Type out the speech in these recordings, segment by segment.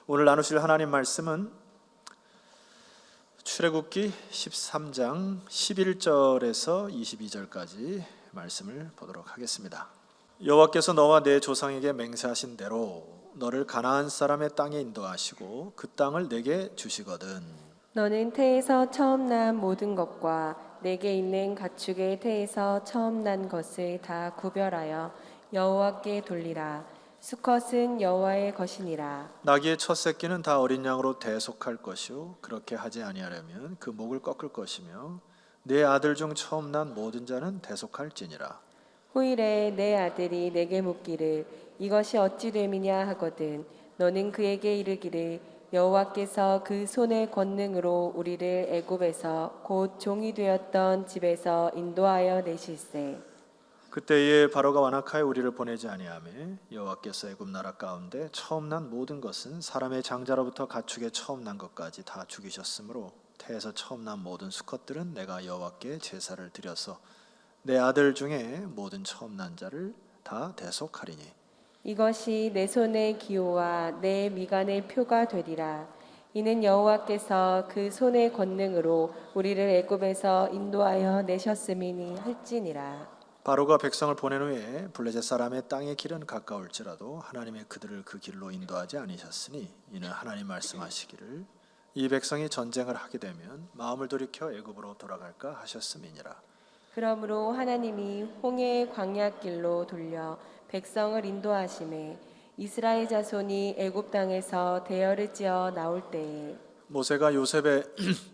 오늘 나누실 하나님 말씀은 출애굽기 13장 11절에서 22절까지 말씀을 보도록 하겠습니다. 여호와께서 너와 내 조상에게 맹세하신 대로 너를 가나안 사람의 땅에 인도하시고 그 땅을 내게 주시거든 너는 태에서 처음 난 모든 것과 내게 있는 가축의 태에서 처음 난 것을 다 구별하여 여호와께 돌리라. 수컷은 여호와의 것이니라. 나귀의 첫 새끼는 다 어린 양으로 대속할 것이요 그렇게 하지 아니하려면 그 목을 꺾을 것이며 내 아들 중 처음 난 모든 자는 대속할지니라. 후일에 내 아들이 내게 묻기를 이것이 어찌 됨이냐 하거든 너는 그에게 이르기를 여호와께서 그 손의 권능으로 우리를 애굽에서 곧 종이 되었던 집에서 인도하여 내실세. 그때에 바로가 완악하여 우리를 보내지 아니하며 여호와께서 애굽 나라 가운데 처음 난 모든 것은 사람의 장자로부터 가축의 처음 난 것까지 다 죽이셨으므로 태에서 처음 난 모든 수컷들은 내가 여호와께 제사를 드려서 내 아들 중에 모든 처음 난 자를 다 대속하리니 이것이 내 손의 기호와 내 미간의 표가 되리라. 이는 여호와께서 그 손의 권능으로 우리를 애굽에서 인도하여 내셨음이니 할지니라. 바로가 백성을 보낸 후에 블레셋 사람의 땅의 길은 가까울지라도 하나님의 그들을 그 길로 인도하지 않으셨으니 이는 하나님 말씀하시기를 이 백성이 전쟁을 하게 되면 마음을 돌이켜 애굽으로 돌아갈까 하셨음이니라. 그러므로 하나님이 홍해의 광야길로 돌려 백성을 인도하심에 이스라엘 자손이 애굽 땅에서 대열을 지어 나올 때에 모세가 요셉의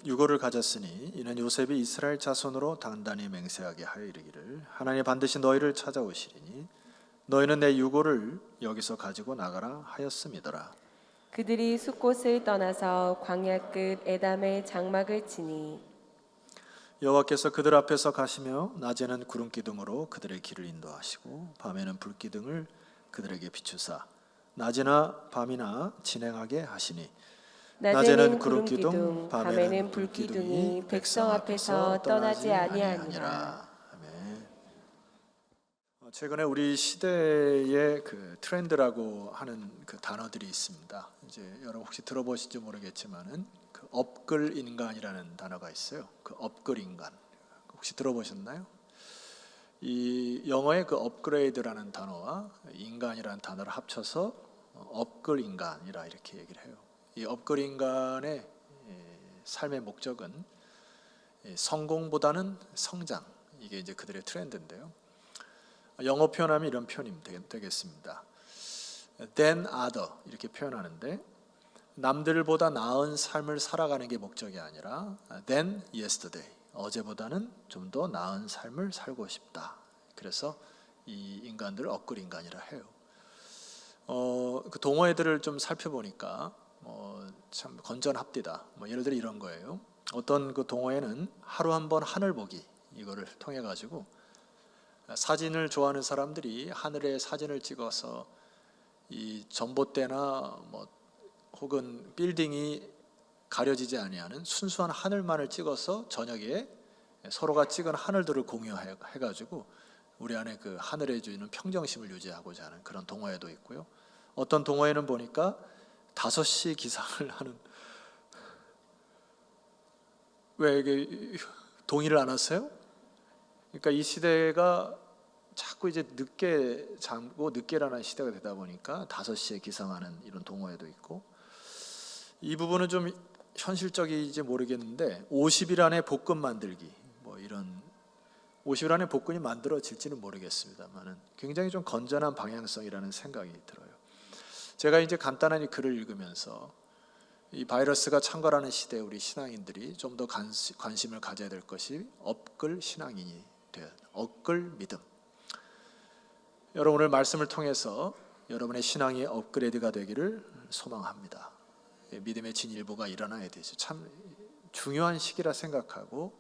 유고를 가졌으니 이는 요셉이 이스라엘 자손으로 단단히 맹세하게 하여 이르기를 하나님 반드시 너희를 찾아오시리니 너희는 내 유고를 여기서 가지고 나가라 하였음이더라. 그들이 숫곳을 떠나서 광야 끝 에담의 장막을 치니 여호와께서 그들 앞에서 가시며 낮에는 구름 기둥으로 그들의 길을 인도하시고 밤에는 불 기둥을 그들에게 비추사 낮이나 밤이나 진행하게 하시니 낮에는 구름 기둥 밤에는 불 기둥이 백성 앞에서 떠나지 아니하니라. 아멘. 최근에 우리 시대의 그 트렌드라고 하는 그 단어들이 있습니다. 이제 여러분 혹시 들어보실지 모르겠지만은 그 업글 인간이라는 단어가 있어요. 그 업글 인간 혹시 들어보셨나요? 이 영어의 그 업그레이드라는 단어와 인간이라는 단어를 합쳐서 업글 인간이라 이렇게 얘기를 해요. 이 업글 인간의 삶의 목적은 성공보다는 성장, 이게 이제 그들의 트렌드인데요. 영어 표현하면 이런 표현이 되겠습니다. than other 이렇게 표현하는데 남들보다 나은 삶을 살아가는 게 목적이 아니라 than yesterday 어제보다는 좀 더 나은 삶을 살고 싶다. 그래서 이 인간들을 업글 인간이라 해요. 그 동어애들을 좀 살펴보니까 참 건전합디다. 예를 들어 이런 거예요. 어떤 그 동호회는 하루 한 번 하늘 보기 이거를 통해 가지고 사진을 좋아하는 사람들이 하늘에 사진을 찍어서 이 전봇대나 혹은 빌딩이 가려지지 아니하는 순수한 하늘만을 찍어서 저녁에 서로가 찍은 하늘들을 공유해 가지고 우리 안에 그 하늘에 주는 평정심을 유지하고자 하는 그런 동호회도 있고요. 어떤 동호회는 보니까 5시 기상을 하는, 왜 이게 동의를 안 하세요? 그러니까 이 시대가 자꾸 이제 늦게 자고 늦게 일어나는 시대가 되다 보니까 5시에 기상하는 이런 동호회도 있고, 이 부분은 좀 현실적인지 모르겠는데 50일 안에 볶음 만들기 이런 50일 안에 볶음이 만들어질지는 모르겠습니다만은 굉장히 좀 건전한 방향성이라는 생각이 들어요. 제가 이제 간단한 이 글을 읽으면서 이 바이러스가 창궐하는 시대에 우리 신앙인들이 좀 더 관심을 가져야 될 것이 업글 신앙인이 된 업글 믿음. 여러분 오늘 말씀을 통해서 여러분의 신앙이 업그레이드가 되기를 소망합니다. 믿음의 진일보가 일어나야 되죠. 참 중요한 시기라 생각하고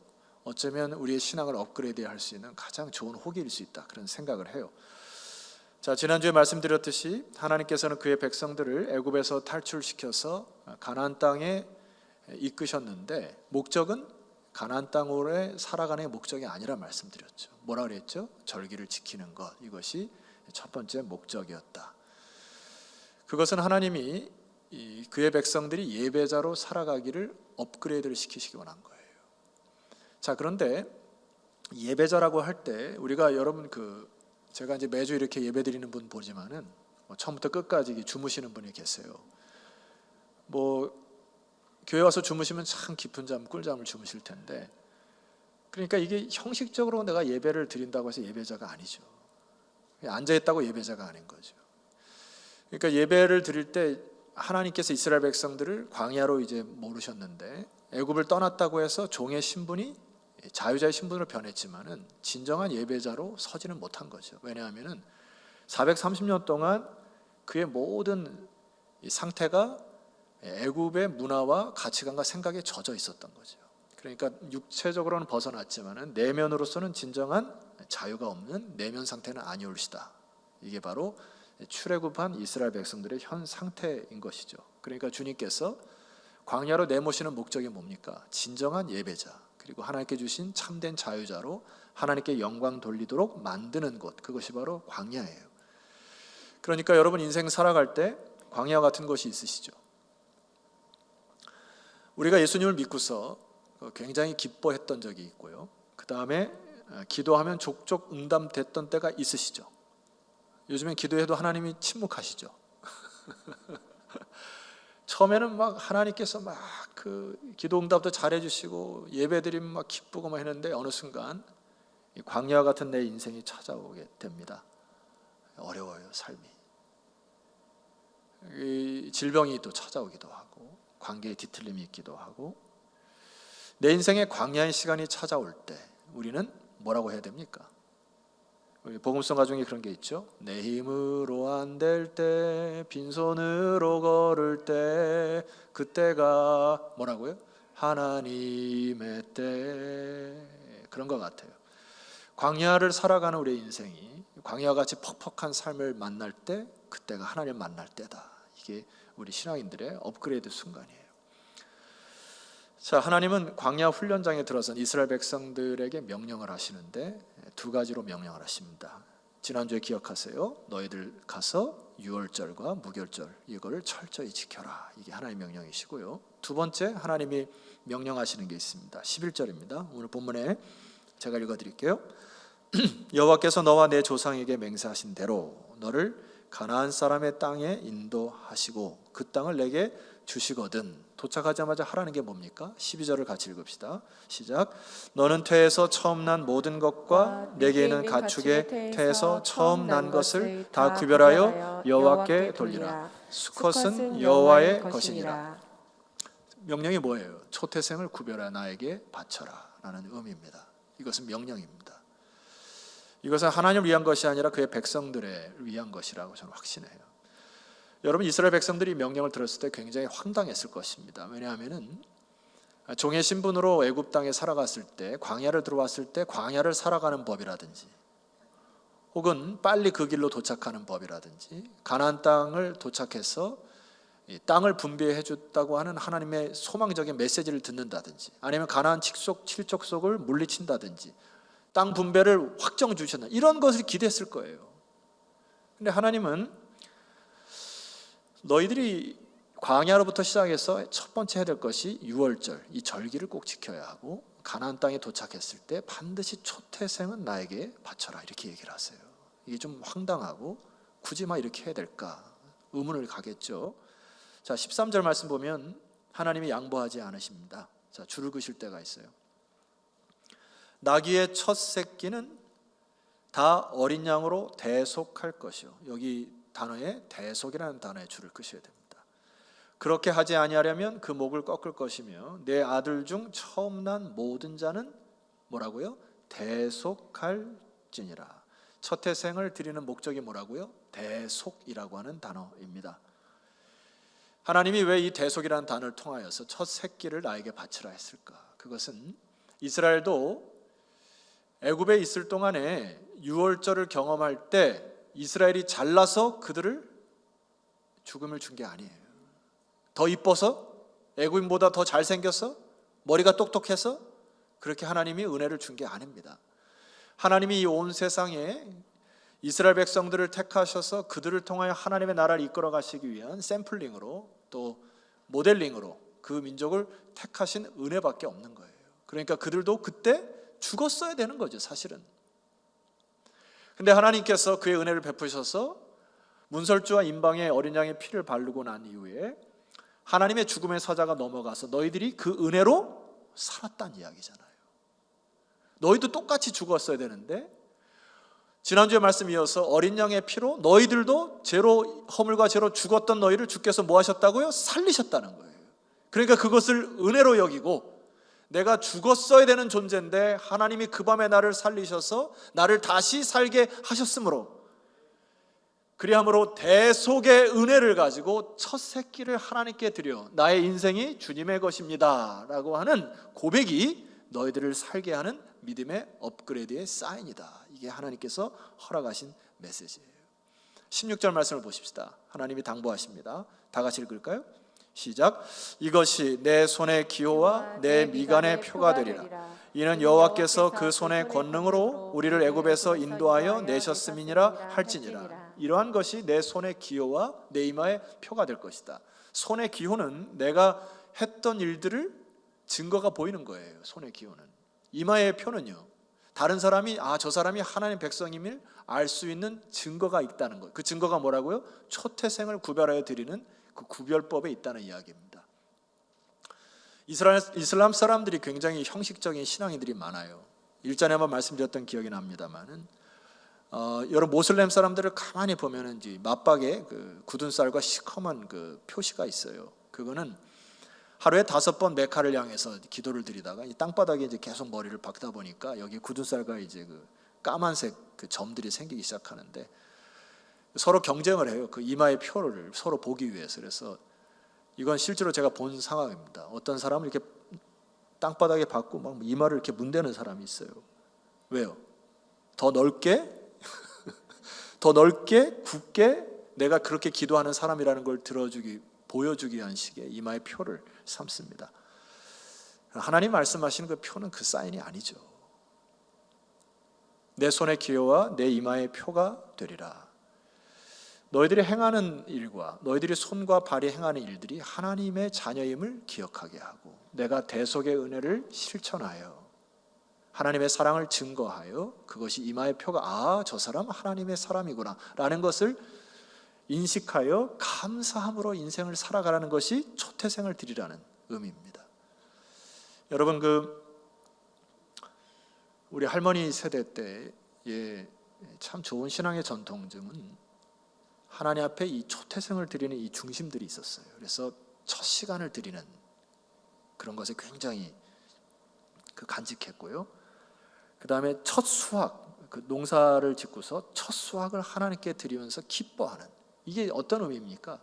어쩌면 우리의 신앙을 업그레이드 할 수 있는 가장 좋은 호기일 수 있다 그런 생각을 해요. 자, 지난주에 말씀드렸듯이 하나님께서는 그의 백성들을 애굽에서 탈출시켜서 가나안 땅에 이끄셨는데 목적은 가나안 땅으로 살아가는 목적이 아니라 말씀드렸죠. 뭐라 그랬죠? 절기를 지키는 것, 이것이 첫 번째 목적이었다. 그것은 하나님이 그의 백성들이 예배자로 살아가기를 업그레이드를 시키시기 원한 거예요. 자, 그런데 예배자라고 할 때 우리가 여러분 제가 이제 매주 이렇게 예배 드리는 분 보지만은 처음부터 끝까지 주무시는 분이 계세요. 교회 와서 주무시면 참 깊은 잠, 꿀잠을 주무실 텐데, 그러니까 이게 형식적으로 내가 예배를 드린다고 해서 예배자가 아니죠. 앉아 있다고 예배자가 아닌 거죠. 그러니까 예배를 드릴 때 하나님께서 이스라엘 백성들을 광야로 이제 모르셨는데 애굽을 떠났다고 해서 종의 신분이 자유자의 신분으로 변했지만은 진정한 예배자로 서지는 못한 거죠. 왜냐하면은 430년 동안 그의 모든 이 상태가 애굽의 문화와 가치관과 생각에 젖어 있었던 거죠. 그러니까 육체적으로는 벗어났지만은 내면으로서는 진정한 자유가 없는 내면 상태는 아니올시다. 이게 바로 출애굽한 이스라엘 백성들의 현 상태인 것이죠. 그러니까 주님께서 광야로 내모시는 목적이 뭡니까? 진정한 예배자, 그리고 하나님께 주신 참된 자유자로 하나님께 영광 돌리도록 만드는 곳, 그것이 바로 광야예요. 그러니까 여러분 인생 살아갈 때 광야 같은 것이 있으시죠? 우리가 예수님을 믿고서 굉장히 기뻐했던 적이 있고요. 그 다음에 기도하면 족족 응답됐던 때가 있으시죠? 요즘엔 기도해도 하나님이 침묵하시죠? 처음에는 막 하나님께서 막 기도 응답도 잘해주시고 예배드리면 막 기쁘고 막 했는데 어느 순간 이 광야 같은 내 인생이 찾아오게 됩니다. 어려워요, 삶이. 이 질병이 또 찾아오기도 하고 관계에 뒤틀림이 있기도 하고, 내 인생의 광야의 시간이 찾아올 때 우리는 뭐라고 해야 됩니까? 우리 복음성가 중에 그런 게 있죠. 내 힘으로 안 될 때, 빈손으로 걸을 때, 그때가 뭐라고요? 하나님의 때. 그런 것 같아요. 광야를 살아가는 우리의 인생이 광야같이 퍽퍽한 삶을 만날 때, 그때가 하나님을 만날 때다. 이게 우리 신앙인들의 업그레이드 순간이에요. 자, 하나님은 광야 훈련장에 들어선 이스라엘 백성들에게 명령을 하시는데 두 가지로 명령을 하십니다. 지난주에 기억하세요. 너희들 가서 유월절과 무교절 이거를 철저히 지켜라. 이게 하나님의 명령이시고요. 두 번째 하나님이 명령하시는 게 있습니다. 11절입니다. 오늘 본문에 제가 읽어드릴게요. 여호와께서 너와 내 조상에게 맹세하신 대로 너를 가나안 사람의 땅에 인도하시고 그 땅을 내게 주시거든. 도착하자마자 하라는 게 뭡니까? 12절을 같이 읽읍시다. 시작. 너는 태에서 처음 난 모든 것과 내게 있는 가축의 태에서 처음 난 것을 다 구별하여 여호와께 돌리라. 수컷은 여호와의 것이니라. 명령이 뭐예요? 초태생을 구별하여 나에게 바쳐라 라는 의미입니다. 이것은 명령입니다. 이것은 하나님을 위한 것이 아니라 그의 백성들을 위한 것이라고 저는 확신해요. 여러분 이스라엘 백성들이 명령을 들었을 때 굉장히 황당했을 것입니다. 왜냐하면은 종의 신분으로 애굽 땅에 살아갔을 때, 광야를 들어왔을 때 광야를 살아가는 법이라든지, 혹은 빨리 그 길로 도착하는 법이라든지, 가나안 땅을 도착해서 이 땅을 분배해 줬다고 하는 하나님의 소망적인 메시지를 듣는다든지, 아니면 가나안 칠족속을 물리친다든지, 땅 분배를 확정 주셨나, 이런 것을 기대했을 거예요. 근데 하나님은 너희들이 광야로부터 시작해서 첫 번째 해야 될 것이 유월절, 이 절기를 꼭 지켜야 하고, 가나안 땅에 도착했을 때 반드시 초태생은 나에게 바쳐라, 이렇게 얘기를 하세요. 이게 좀 황당하고 굳이 막 이렇게 해야 될까 의문을 가겠죠. 자, 13절 말씀 보면 하나님이 양보하지 않으십니다. 자, 줄을 그실 때가 있어요. 나귀의 첫 새끼는 다 어린 양으로 대속할 것이요. 여기 단어에 대속이라는 단어에 줄을 끄셔야 됩니다. 그렇게 하지 아니하려면 그 목을 꺾을 것이며 내 아들 중 처음 난 모든 자는 뭐라고요? 대속할지니라. 첫 태생을 드리는 목적이 뭐라고요? 대속이라고 하는 단어입니다. 하나님이 왜 이 대속이라는 단어를 통하여서 첫 새끼를 나에게 바치라 했을까? 그것은 이스라엘도 애굽에 있을 동안에 유월절을 경험할 때 이스라엘이 잘나서 그들을 죽음을 준 게 아니에요. 더 이뻐서, 애굽인보다 더 잘생겨서, 머리가 똑똑해서 그렇게 하나님이 은혜를 준 게 아닙니다. 하나님이 이 온 세상에 이스라엘 백성들을 택하셔서 그들을 통하여 하나님의 나라를 이끌어 가시기 위한 샘플링으로 또 모델링으로 그 민족을 택하신 은혜밖에 없는 거예요. 그러니까 그들도 그때 죽었어야 되는 거죠, 사실은. 근데 하나님께서 그의 은혜를 베푸셔서 문설주와 임방의 어린 양의 피를 바르고 난 이후에 하나님의 죽음의 사자가 넘어가서 너희들이 그 은혜로 살았다는 이야기잖아요. 너희도 똑같이 죽었어야 되는데 지난주에 말씀 이어서 어린 양의 피로 너희들도 죄로, 허물과 죄로 죽었던 너희를 주께서 뭐 하셨다고요? 살리셨다는 거예요. 그러니까 그것을 은혜로 여기고 내가 죽었어야 되는 존재인데 하나님이 그 밤에 나를 살리셔서 나를 다시 살게 하셨으므로, 그리함으로 대속의 은혜를 가지고 첫 새끼를 하나님께 드려 나의 인생이 주님의 것입니다 라고 하는 고백이 너희들을 살게 하는 믿음의 업그레이드의 사인이다. 이게 하나님께서 허락하신 메시지예요. 16절 말씀을 보십시다. 하나님이 당부하십니다. 다 같이 읽을까요? 시작. 이것이 내 손의 기호와 내 미간의 표가 되리라. 이는 여호와께서 그 손의 권능으로 우리를 애굽에서 인도하여 내셨음이니라 할지니라. 이러한 것이 내 손의 기호와 내 이마의 표가 될 것이다. 손의 기호는 내가 했던 일들을 증거가 보이는 거예요. 손의 기호는. 이마의 표는요, 다른 사람이 저 사람이 하나님의 백성임을 알 수 있는 증거가 있다는 거예요. 그 증거가 뭐라고요? 초태생을 구별하여 드리는 그 구별법에 있다는 이야기입니다. 이슬람 사람들이 굉장히 형식적인 신앙인들이 많아요. 일전에 한번 말씀드렸던 기억이 납니다만은 여러 모슬렘 사람들을 가만히 보면은 이제 맞박에 그 굳은 쌀과 시커먼 그 표시가 있어요. 그거는 하루에 5번 메카를 향해서 기도를 드리다가 이 땅바닥에 이제 계속 머리를 박다 보니까 여기 굳은 쌀과 이제 그 까만색 그 점들이 생기기 시작하는데 서로 경쟁을 해요. 그 이마의 표를 서로 보기 위해서. 그래서 이건 실제로 제가 본 상황입니다. 어떤 사람은 이렇게 땅바닥에 박고 막 이마를 이렇게 문대는 사람이 있어요. 왜요? 더 넓게 더 넓게 굳게 내가 그렇게 기도하는 사람이라는 걸 보여주기 위한 식의 이마의 표를 삼습니다. 하나님 말씀하시는 그 표는 그 사인이 아니죠. 내 손의 기호와 내 이마의 표가 되리라. 너희들이 행하는 일과 너희들이 손과 발이 행하는 일들이 하나님의 자녀임을 기억하게 하고 내가 대속의 은혜를 실천하여 하나님의 사랑을 증거하여 그것이 이마의 표가 저 사람 하나님의 사람이구나 라는 것을 인식하여 감사함으로 인생을 살아가라는 것이 초태생을 드리라는 의미입니다. 여러분, 우리 할머니 세대 때의 참 좋은 신앙의 전통점은 하나님 앞에 이 초태생을 드리는 이 중심들이 있었어요. 그래서 첫 시간을 드리는 그런 것에 굉장히 간직했고요. 그 다음에 첫 수확, 그 농사를 짓고서 첫 수확을 하나님께 드리면서 기뻐하는, 이게 어떤 의미입니까?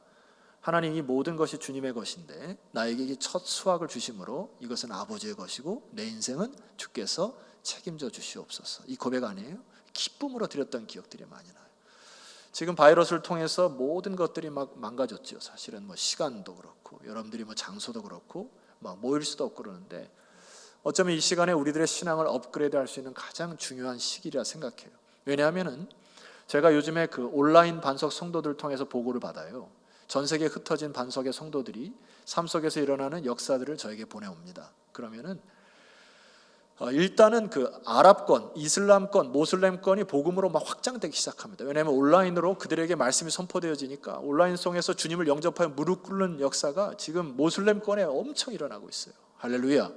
하나님이 모든 것이 주님의 것인데 나에게 이 첫 수확을 주심으로 이것은 아버지의 것이고 내 인생은 주께서 책임져 주시옵소서. 이 고백 아니에요? 기쁨으로 드렸던 기억들이 많이 나요. 지금 바이러스를 통해서 모든 것들이 막 망가졌죠. 사실은 시간도 그렇고 여러분들이 장소도 그렇고 막 모일 수도 없고 그러는데 어쩌면 이 시간에 우리들의 신앙을 업그레이드할 수 있는 가장 중요한 시기라 생각해요. 왜냐하면은 제가 요즘에 그 온라인 반석 성도들을 통해서 보고를 받아요. 전 세계에 흩어진 반석의 성도들이 삶 속에서 일어나는 역사들을 저에게 보내옵니다. 그러면은 일단은 그 아랍권, 이슬람권, 모슬렘권이 복음으로 막 확장되기 시작합니다. 왜냐하면 온라인으로 그들에게 말씀이 선포되어지니까 온라인 속에서 주님을 영접하여 무릎 꿇는 역사가 지금 모슬렘권에 엄청 일어나고 있어요. 할렐루야.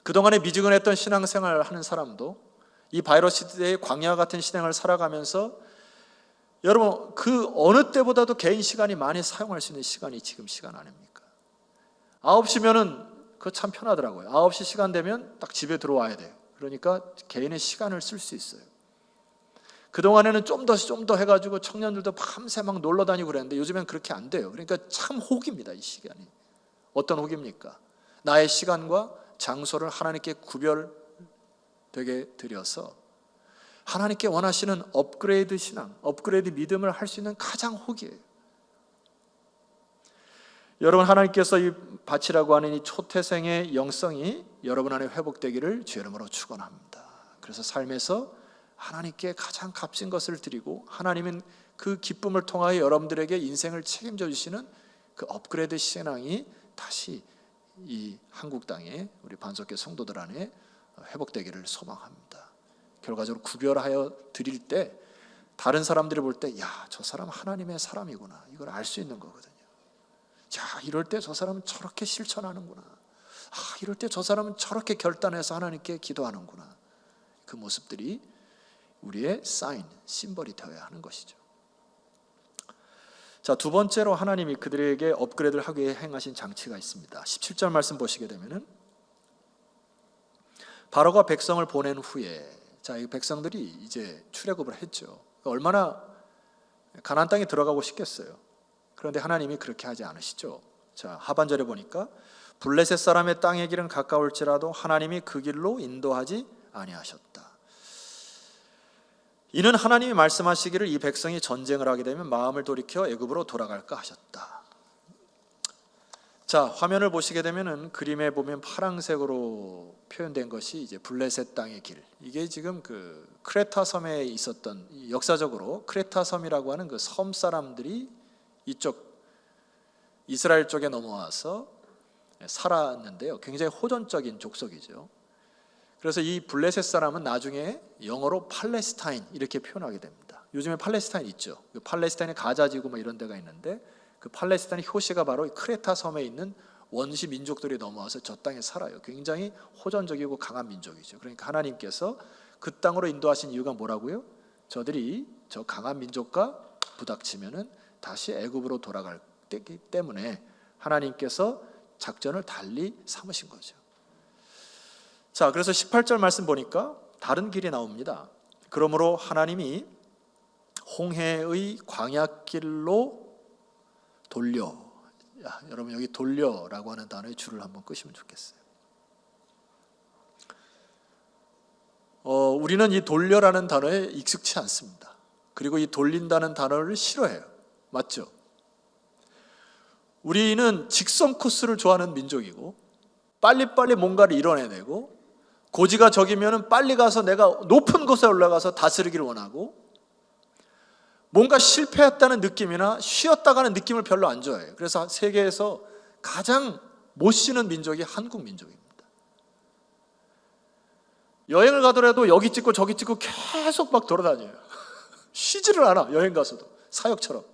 그동안에 미지근했던 신앙생활을 하는 사람도 이 바이러스 시대의 광야 같은 신앙을 살아가면서 여러분 그 어느 때보다도 개인 시간이 많이 사용할 수 있는 시간이 지금 시간 아닙니까? 9시면은 그거 참 편하더라고요. 9시 시간 되면 딱 집에 들어와야 돼요. 그러니까 개인의 시간을 쓸 수 있어요. 그동안에는 좀 더 해가지고 청년들도 밤새 막 놀러 다니고 그랬는데 요즘엔 그렇게 안 돼요. 그러니까 참 혹입니다. 이 시간이. 어떤 혹입니까? 나의 시간과 장소를 하나님께 구별되게 드려서 하나님께 원하시는 업그레이드 신앙, 업그레이드 믿음을 할 수 있는 가장 혹이에요. 여러분, 하나님께서 이 밭이라고 하는 이 초태생의 영성이 여러분 안에 회복되기를 주의 이름으로 축원합니다. 그래서 삶에서 하나님께 가장 값진 것을 드리고 하나님은 그 기쁨을 통하여 여러분들에게 인생을 책임져 주시는 그 업그레이드 신앙이 다시 이 한국 땅에 우리 반석교 성도들 안에 회복되기를 소망합니다. 결과적으로 구별하여 드릴 때 다른 사람들이 볼 때, 야, 저 사람 하나님의 사람이구나, 이걸 알 수 있는 거거든요. 자, 이럴 때 저 사람은 저렇게 실천하는구나, 이럴 때 저 사람은 저렇게 결단해서 하나님께 기도하는구나. 그 모습들이 우리의 사인, 심벌이 되어야 하는 것이죠. 자, 두 번째로 하나님이 그들에게 업그레이드를 하기 위해 행하신 장치가 있습니다. 17절 말씀 보시게 되면은, 바로가 백성을 보낸 후에, 자, 이 백성들이 이제 출애굽을 했죠. 얼마나 가나안 땅에 들어가고 싶겠어요. 그런데 하나님이 그렇게 하지 않으시죠. 자, 하반절에 보니까 블레셋 사람의 땅의 길은 가까울지라도 하나님이 그 길로 인도하지 아니하셨다. 이는 하나님이 말씀하시기를 이 백성이 전쟁을 하게 되면 마음을 돌이켜 애굽으로 돌아갈까 하셨다. 자, 화면을 보시게 되면은 그림에 보면 파란색으로 표현된 것이 이제 블레셋 땅의 길. 이게 지금 그 크레타 섬에 있었던, 역사적으로 크레타 섬이라고 하는 그 섬 사람들이 이쪽 이스라엘 쪽에 넘어와서 살았는데요. 굉장히 호전적인 족속이죠. 그래서 이 블레셋 사람은 나중에 영어로 팔레스타인 이렇게 표현하게 됩니다. 요즘에 팔레스타인 있죠. 그 팔레스타인의 가자지구 뭐 이런 데가 있는데, 그 팔레스타인의 효시가 바로 크레타 섬에 있는 원시 민족들이 넘어와서 저 땅에 살아요. 굉장히 호전적이고 강한 민족이죠. 그러니까 하나님께서 그 땅으로 인도하신 이유가 뭐라고요? 저들이 저 강한 민족과 부닥치면은 다시 애굽으로 돌아갈 때기 때문에 하나님께서 작전을 달리 삼으신 거죠. 자, 그래서 18절 말씀 보니까 다른 길이 나옵니다. 그러므로 하나님이 홍해의 광야길로 돌려. 여러분, 여기 돌려라고 하는 단어에 줄을 한번 끄시면 좋겠어요. 우리는 이 돌려라는 단어에 익숙치 않습니다. 그리고 이 돌린다는 단어를 싫어해요. 맞죠? 우리는 직선 코스를 좋아하는 민족이고, 빨리빨리 뭔가를 이뤄내고, 고지가 적이면 빨리 가서 내가 높은 곳에 올라가서 다스리기를 원하고, 뭔가 실패했다는 느낌이나 쉬었다가는 느낌을 별로 안 좋아해요. 그래서 세계에서 가장 못 쉬는 민족이 한국 민족입니다. 여행을 가더라도 여기 찍고 저기 찍고 계속 막 돌아다녀요. 쉬지를 않아. 여행 가서도 사역처럼.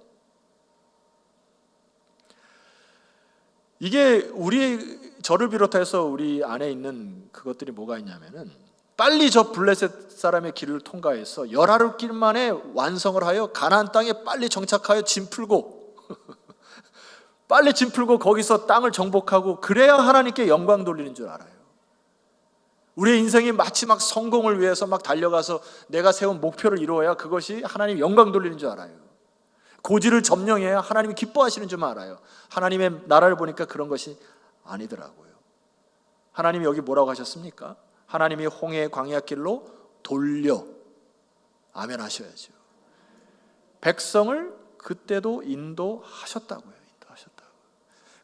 이게 저를 비롯해서 우리 안에 있는 그것들이 뭐가 있냐면은, 빨리 저 블레셋 사람의 길을 통과해서 열하루 길 만에 완성을 하여 가나안 땅에 빨리 정착하여 짐 풀고 빨리 짐 풀고 거기서 땅을 정복하고, 그래야 하나님께 영광 돌리는 줄 알아요. 우리의 인생이 마치 막 성공을 위해서 막 달려가서 내가 세운 목표를 이루어야 그것이 하나님 영광 돌리는 줄 알아요. 고지를 점령해야 하나님이 기뻐하시는 줄 알아요. 하나님의 나라를 보니까 그런 것이 아니더라고요. 하나님이 여기 뭐라고 하셨습니까? 하나님이 홍해 광야길로 돌려. 아멘 하셔야죠. 백성을 그때도 인도하셨다고요. 인도하셨다고.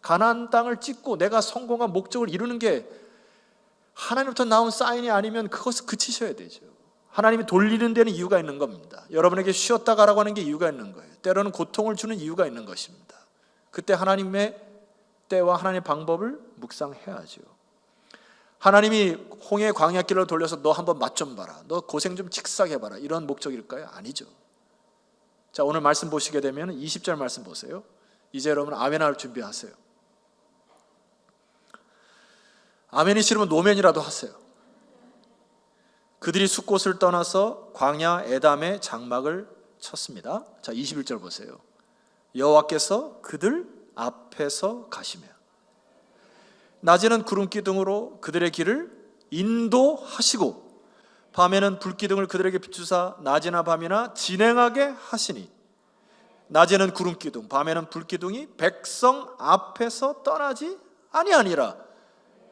가나안 땅을 찍고 내가 성공한 목적을 이루는 게 하나님부터 나온 사인이 아니면 그것을 그치셔야 되죠. 하나님이 돌리는 데는 이유가 있는 겁니다. 여러분에게 쉬었다 가라고 하는 게 이유가 있는 거예요. 때로는 고통을 주는 이유가 있는 것입니다. 그때 하나님의 때와 하나님의 방법을 묵상해야죠. 하나님이 홍해 광야길로 돌려서 너 한번 맛 좀 봐라, 너 고생 좀 칙싹 해봐라, 이런 목적일까요? 아니죠. 자, 오늘 말씀 보시게 되면 20절 말씀 보세요. 이제 여러분 아멘할 준비하세요. 아멘이 싫으면 노멘이라도 하세요. 그들이 숫곳을 떠나서 광야 에담에 장막을 쳤습니다. 자, 21절 보세요. 여호와께서 그들 앞에서 가시며 낮에는 구름 기둥으로 그들의 길을 인도하시고 밤에는 불기둥을 그들에게 비추사 낮이나 밤이나 진행하게 하시니, 낮에는 구름 기둥, 밤에는 불기둥이 백성 앞에서 떠나지 아니하니라.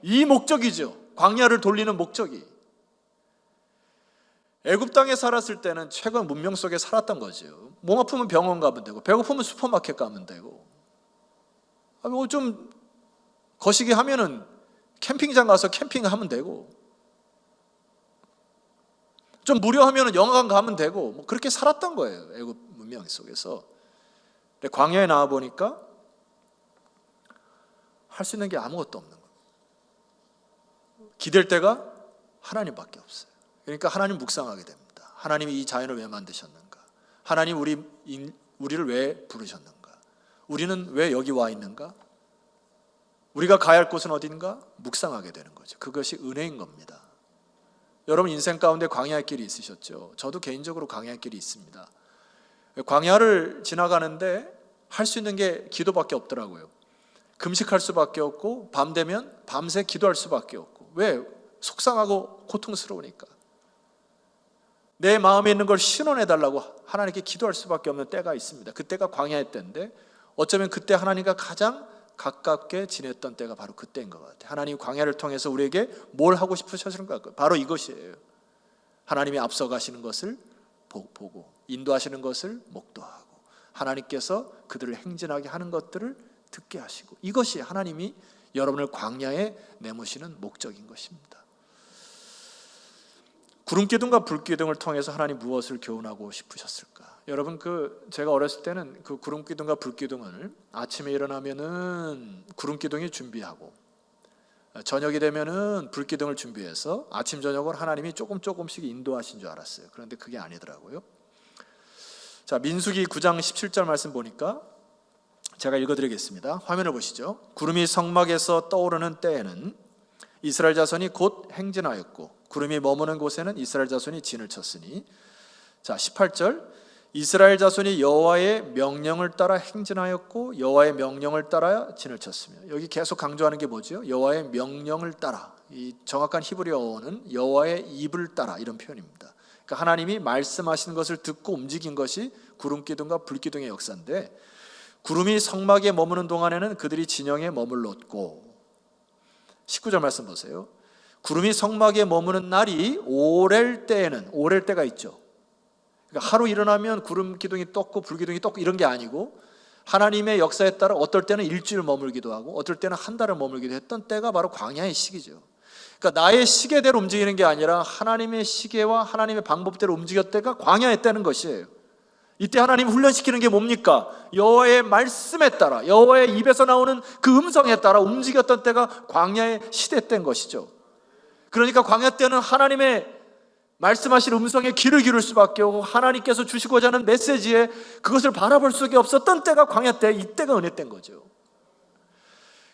이 목적이죠. 광야를 돌리는 목적이. 애굽 땅에 살았을 때는 최근 문명 속에 살았던 거죠. 몸 아프면 병원 가면 되고, 배고프면 슈퍼마켓 가면 되고, 좀 거시기 하면은 캠핑장 가서 캠핑하면 되고, 좀 무료하면은 영화관 가면 되고, 뭐 그렇게 살았던 거예요. 애굽 문명 속에서. 근데 광야에 나와 보니까 할 수 있는 게 아무것도 없는 거예요. 기댈 데가 하나님밖에 없어요. 그러니까 하나님 묵상하게 됩니다. 하나님이 이 자연을 왜 만드셨는가? 하나님 우리를 왜 부르셨는가? 우리는 왜 여기 와 있는가? 우리가 가야 할 곳은 어딘가? 묵상하게 되는 거죠. 그것이 은혜인 겁니다. 여러분 인생 가운데 광야의 길이 있으셨죠? 저도 개인적으로 광야의 길이 있습니다. 광야를 지나가는데 할 수 있는 게 기도밖에 없더라고요. 금식할 수밖에 없고 밤 되면 밤새 기도할 수밖에 없고. 왜? 속상하고 고통스러우니까. 내 마음에 있는 걸 신원해달라고 하나님께 기도할 수밖에 없는 때가 있습니다. 그때가 광야의 때인데 어쩌면 그때 하나님과 가장 가깝게 지냈던 때가 바로 그때인 것 같아요. 하나님 광야를 통해서 우리에게 뭘 하고 싶으셨는가? 바로 이것이에요. 하나님이 앞서가시는 것을 보고 인도하시는 것을 목도하고 하나님께서 그들을 행진하게 하는 것들을 듣게 하시고, 이것이 하나님이 여러분을 광야에 내모시는 목적인 것입니다. 구름기둥과 불기둥을 통해서 하나님 무엇을 교훈하고 싶으셨을까? 여러분 제가 어렸을 때는 그 구름기둥과 불기둥을 아침에 일어나면은 구름기둥이 준비하고 저녁이 되면은 불기둥을 준비해서 아침 저녁을 하나님이 조금씩 인도하신 줄 알았어요. 그런데 그게 아니더라고요. 자, 민수기 9장 17절 말씀 보니까 제가 읽어드리겠습니다. 화면을 보시죠. 구름이 성막에서 떠오르는 때에는 이스라엘 자손이 곧 행진하였고 구름이 머무는 곳에는 이스라엘 자손이 진을 쳤으니. 자, 18절 이스라엘 자손이 여호와의 명령을 따라 행진하였고 여호와의 명령을 따라 진을 쳤으며. 여기 계속 강조하는 게 뭐죠? 여호와의 명령을 따라. 이 정확한 히브리어는 여호와의 입을 따라 이런 표현입니다. 그러니까 하나님이 말씀하시는 것을 듣고 움직인 것이 구름기둥과 불기둥의 역사인데, 구름이 성막에 머무는 동안에는 그들이 진영에 머물렀고. 19절 말씀 보세요. 구름이 성막에 머무는 날이 오렐 때에는, 오렐 때가 있죠. 그러니까 하루 일어나면 구름 기둥이 떴고 불기둥이 떴고 이런 게 아니고 하나님의 역사에 따라 어떨 때는 일주일 머물기도 하고 어떨 때는 한 달을 머물기도 했던 때가 바로 광야의 시기죠. 그러니까 나의 시계대로 움직이는 게 아니라 하나님의 시계와 하나님의 방법대로 움직였다가 광야에 때는 것이에요. 이때 하나님 훈련시키는 게 뭡니까? 여호와의 말씀에 따라, 여호와의 입에서 나오는 그 음성에 따라 움직였던 때가 광야의 시대 때인 것이죠. 그러니까 광야 때는 하나님의 말씀하신 음성에 귀를 기울일 수밖에 없고 하나님께서 주시고자 하는 메시지에 그것을 바라볼 수밖에 없었던 때가 광야 때, 이때가 은혜 때인 거죠.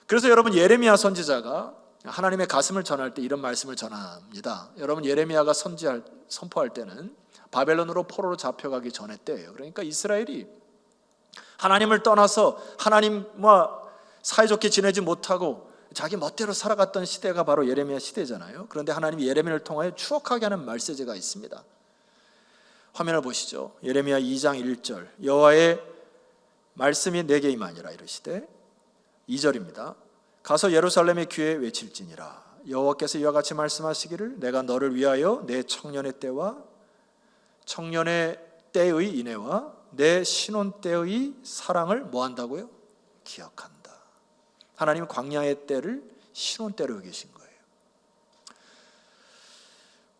그래서 여러분 예레미야 선지자가 하나님의 가슴을 전할 때 이런 말씀을 전합니다. 여러분 예레미야가 선포할 때는 바벨론으로 포로로 잡혀가기 전의 때예요. 그러니까 이스라엘이 하나님을 떠나서 하나님과 사이좋게 지내지 못하고 자기 멋대로 살아갔던 시대가 바로 예레미야 시대잖아요. 그런데 하나님이 예레미야를 통하여 추억하게 하는 메시지가 있습니다. 화면을 보시죠. 예레미야 2장 1절 여호와의 말씀이 내게 임하니라 이르시되, 2절입니다. 가서 예루살렘의 귀에 외칠지니라 여호와께서 이와 같이 말씀하시기를 내가 너를 위하여 내 청년의 때와 청년의 때의 인애와 내 신혼 때의 사랑을 뭐한다고요? 기억한다. 하나님은 광야의 때를 신혼 때로 여기신 거예요.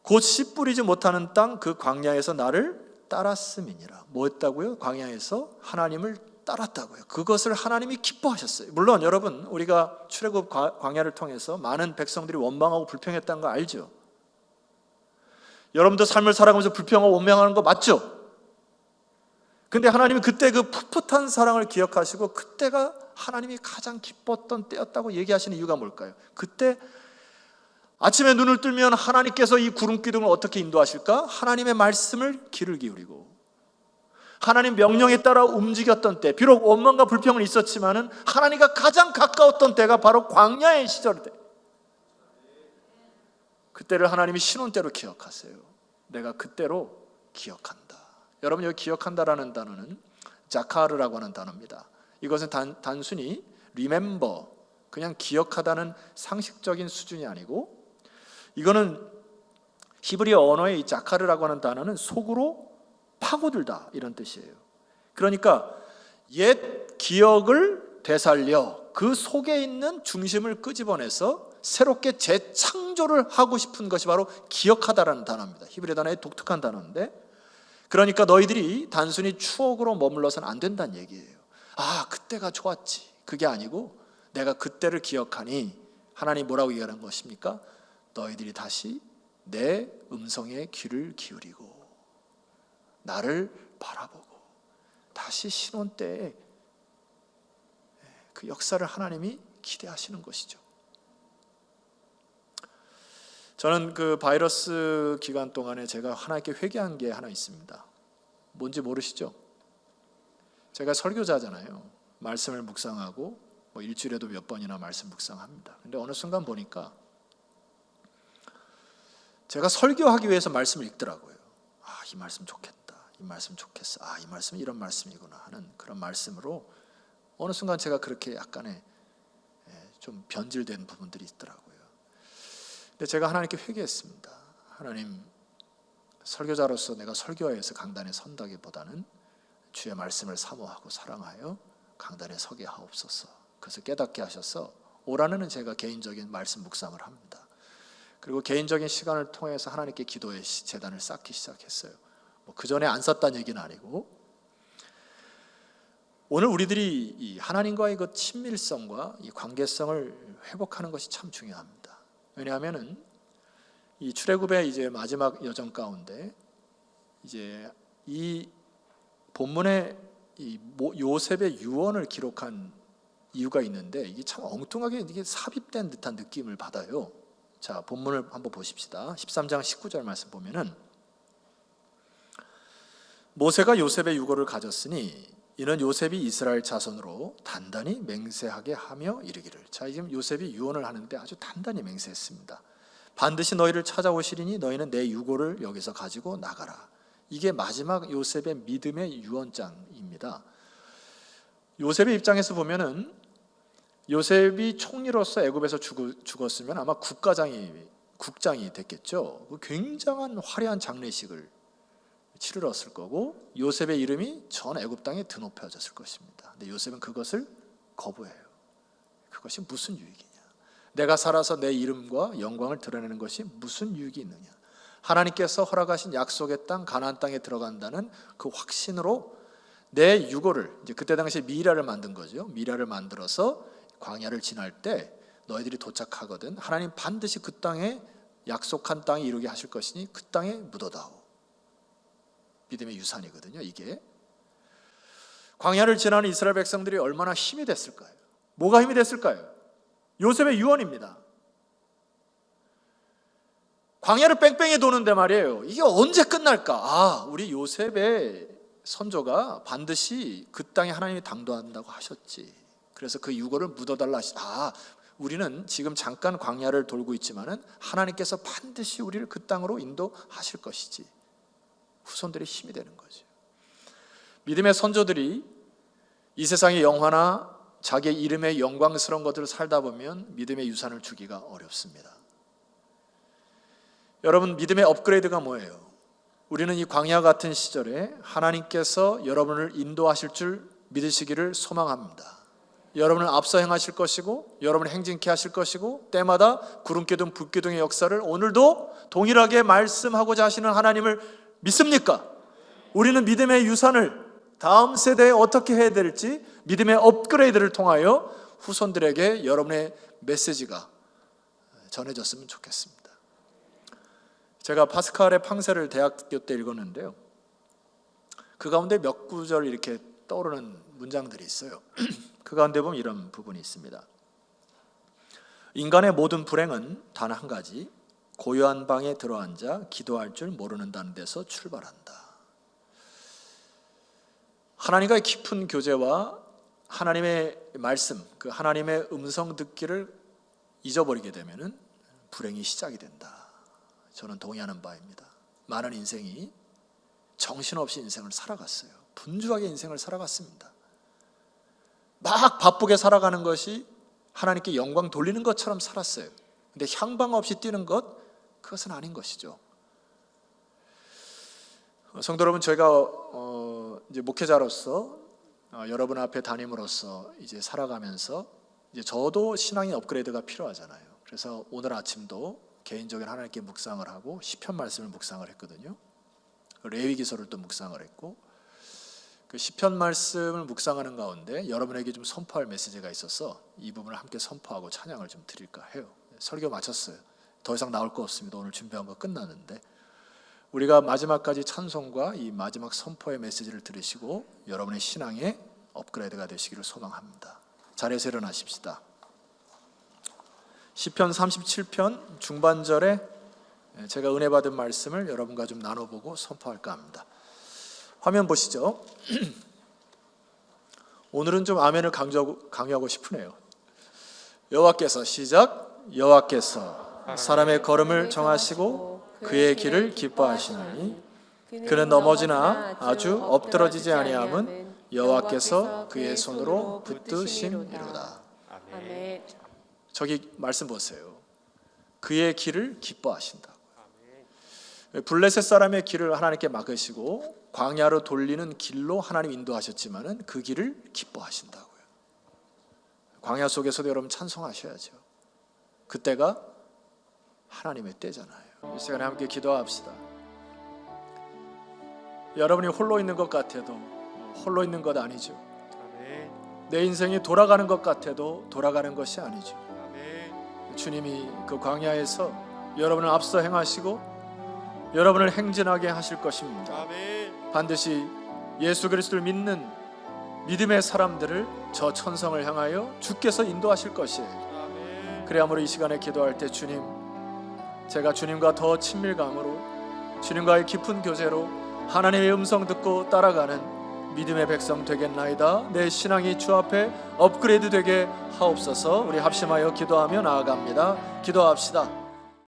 곧 씨 뿌리지 못하는 땅 그 광야에서 나를 따랐음이니라. 뭐 했다고요? 광야에서 하나님을 따랐다고요. 그것을 하나님이 기뻐하셨어요. 물론 여러분 우리가 출애굽 광야를 통해서 많은 백성들이 원망하고 불평했다는 거 알죠? 여러분도 삶을 살아가면서 불평하고 원망하는 거 맞죠? 근데 하나님이 그때 그 풋풋한 사랑을 기억하시고 그때가 하나님이 가장 기뻤던 때였다고 얘기하시는 이유가 뭘까요? 그때 아침에 눈을 뜨면 하나님께서 이 구름 기둥을 어떻게 인도하실까? 하나님의 말씀을 귀를 기울이고 하나님 명령에 따라 움직였던 때, 비록 원망과 불평은 있었지만은 하나님과 가장 가까웠던 때가 바로 광야의 시절이다. 그때를 하나님이 신혼 때로 기억하세요. 내가 그때로 기억한다. 여러분 여기 기억한다라는 단어는 자카르라고 하는 단어입니다. 이것은 단순히 remember, 그냥 기억하다는 상식적인 수준이 아니고, 이거는 히브리어 언어의 이 자카르라고 하는 단어는 속으로 파고들다 이런 뜻이에요. 그러니까 옛 기억을 되살려 그 속에 있는 중심을 끄집어내서 새롭게 재창조를 하고 싶은 것이 바로 기억하다라는 단어입니다. 히브리 단어의 독특한 단어인데, 그러니까 너희들이 단순히 추억으로 머물러서는 안 된다는 얘기예요. 아, 그때가 좋았지. 그게 아니고 내가 그때를 기억하니 하나님 뭐라고 얘기하는 것입니까? 너희들이 다시 내 음성에 귀를 기울이고 나를 바라보고 다시 신혼 때에 그 역사를 하나님이 기대하시는 것이죠. 저는 그 바이러스 기간 동안에 제가 하나님께 회개한 게 하나 있습니다. 뭔지 모르시죠? 제가 설교자잖아요. 말씀을 묵상하고 일주일에도 몇 번이나 말씀 묵상합니다. 근데 어느 순간 보니까 제가 설교하기 위해서 말씀을 읽더라고요. 이 말씀 좋겠다. 이 말씀 좋겠어. 이 말씀은 이런 말씀이구나 하는 그런 말씀으로 어느 순간 제가 그렇게 약간의 좀 변질된 부분들이 있더라고요. 근데 제가 하나님께 회개했습니다. 하나님, 설교자로서 내가 설교회에서 강단에 선다기보다는 주의 말씀을 사모하고 사랑하여 강단에 서게 하옵소서. 그래서 깨닫게 하셔서 올 한해는 제가 개인적인 말씀 묵상을 합니다. 그리고 개인적인 시간을 통해서 하나님께 기도의 제단을 쌓기 시작했어요. 그 전에 안 쌓았다는 얘기는 아니고, 오늘 우리들이 이 하나님과의 그 친밀성과 이 관계성을 회복하는 것이 참 중요합니다. 왜냐하면은 이 출애굽의 이제 마지막 여정 가운데 이제 이 본문에 이 요셉의 유언을 기록한 이유가 있는데 이게 참 엉뚱하게 이게 삽입된 듯한 느낌을 받아요. 자, 본문을 한번 보십시다. 13장 19절 말씀 보면은 모세가 요셉의 유고를 가졌으니 이는 요셉이 이스라엘 자손으로 단단히 맹세하게 하며 이르기를. 자, 지금 요셉이 유언을 하는데 아주 단단히 맹세했습니다. 반드시 너희를 찾아오시리니 너희는 내 유고를 여기서 가지고 나가라. 이게 마지막 요셉의 믿음의 유언장입니다. 요셉의 입장에서 보면은 요셉이 총리로서 애굽에서 죽었으면 아마 국장이 됐겠죠. 굉장한 화려한 장례식을 치르렀을 거고 요셉의 이름이 전 애굽 땅에 드높여졌을 것입니다. 근데 요셉은 그것을 거부해요. 그것이 무슨 유익이냐? 내가 살아서 내 이름과 영광을 드러내는 것이 무슨 유익이 있느냐? 하나님께서 허락하신 약속의 땅 가나안 땅에 들어간다는 그 확신으로 내 유고를, 이제 그때 당시에 미라를 만든 거죠. 미라를 만들어서 광야를 지날 때 너희들이 도착하거든 하나님 반드시 그 땅에 약속한 땅에 이루게 하실 것이니 그 땅에 묻어다오. 믿음의 유산이거든요. 이게 광야를 지나는 이스라엘 백성들이 얼마나 힘이 됐을까요? 뭐가 힘이 됐을까요? 요셉의 유언입니다. 광야를 뺑뺑이 도는데 말이에요. 이게 언제 끝날까? 우리 요셉의 선조가 반드시 그 땅에 하나님이 당도한다고 하셨지. 그래서 그 유고를 묻어달라 하시. 우리는 지금 잠깐 광야를 돌고 있지만은 하나님께서 반드시 우리를 그 땅으로 인도하실 것이지. 후손들의 힘이 되는 거죠. 믿음의 선조들이 이 세상의 영화나 자기의 이름의 영광스러운 것들을 살다 보면 믿음의 유산을 주기가 어렵습니다. 여러분, 믿음의 업그레이드가 뭐예요? 우리는 이 광야 같은 시절에 하나님께서 여러분을 인도하실 줄 믿으시기를 소망합니다. 여러분을 앞서 행하실 것이고 여러분을 행진케 하실 것이고 때마다 구름기둥 불기둥의 역사를 오늘도 동일하게 말씀하고자 하시는 하나님을 믿습니까? 우리는 믿음의 유산을 다음 세대에 어떻게 해야 될지 믿음의 업그레이드를 통하여 후손들에게 여러분의 메시지가 전해졌으면 좋겠습니다. 제가 파스칼의 팡세를 대학교 때 읽었는데요. 그 가운데 몇 구절 이렇게 떠오르는 문장들이 있어요. 그 가운데 보면 이런 부분이 있습니다. 인간의 모든 불행은 단 한 가지, 고요한 방에 들어앉아 기도할 줄 모르는다는 데서 출발한다. 하나님과의 깊은 교제와 하나님의 말씀, 그 하나님의 음성 듣기를 잊어버리게 되면은 불행이 시작이 된다. 저는 동의하는 바입니다. 많은 인생이 정신없이 인생을 살아갔어요. 분주하게 인생을 살아갔습니다. 막 바쁘게 살아가는 것이 하나님께 영광 돌리는 것처럼 살았어요. 근데 향방 없이 뛰는 것, 그것은 아닌 것이죠. 성도 여러분, 저희가 이제 목회자로서 여러분 앞에 담임으로서 이제 살아가면서 이제 저도 신앙의 업그레이드가 필요하잖아요. 그래서 오늘 아침도 개인적인 하나님께 묵상을 하고 시편 말씀을 묵상을 했거든요. 레위기서를 또 묵상을 했고 그 시편 말씀을 묵상하는 가운데 여러분에게 좀 선포할 메시지가 있어서 이 부분을 함께 선포하고 찬양을 좀 드릴까 해요. 설교 마쳤어요. 더 이상 나올 거 없습니다. 오늘 준비한 거 끝났는데 우리가 마지막까지 찬송과 이 마지막 선포의 메시지를 들으시고 여러분의 신앙의 업그레이드가 되시기를 소망합니다. 자리에서 일어나십시다. 시편 37편 중반절에 제가 은혜 받은 말씀을 여러분과 좀 나눠보고 선포할까 합니다. 화면 보시죠. 오늘은 좀 아멘을 강조하고 싶으네요. 여호와께서 시작. 여호와께서 사람의 걸음을 정하시고 그의 길을 기뻐하시나니 그는 넘어지나 아주 엎드러지지 아니함은 여호와께서 그의 손으로 붙드심이로다. 아멘. 저기 말씀 보세요. 그의 길을 기뻐하신다고요. 블레셋 사람의 길을 하나님께 막으시고 광야로 돌리는 길로 하나님 인도하셨지만은 그 길을 기뻐하신다고요. 광야 속에서도 여러분 찬송하셔야죠. 그때가 하나님의 때잖아요. 이 시간에 함께 기도합시다. 여러분이 홀로 있는 것 같아도 홀로 있는 것 아니죠. 내 인생이 돌아가는 것 같아도 돌아가는 것이 아니죠. 주님이 그 광야에서 여러분을 앞서 행하시고 여러분을 행진하게 하실 것입니다. 반드시 예수 그리스도를 믿는 믿음의 사람들을 저 천성을 향하여 주께서 인도하실 것이에요. 그래야므로 이 시간에 기도할 때 주님, 제가 주님과 더 친밀감으로 주님과의 깊은 교제로 하나님의 음성 듣고 따라가는 믿음의 백성 되겠나이다. 내 신앙이 주 앞에 업그레이드 되게 하옵소서. 우리 합심하여 기도하며 나아갑니다. 기도합시다.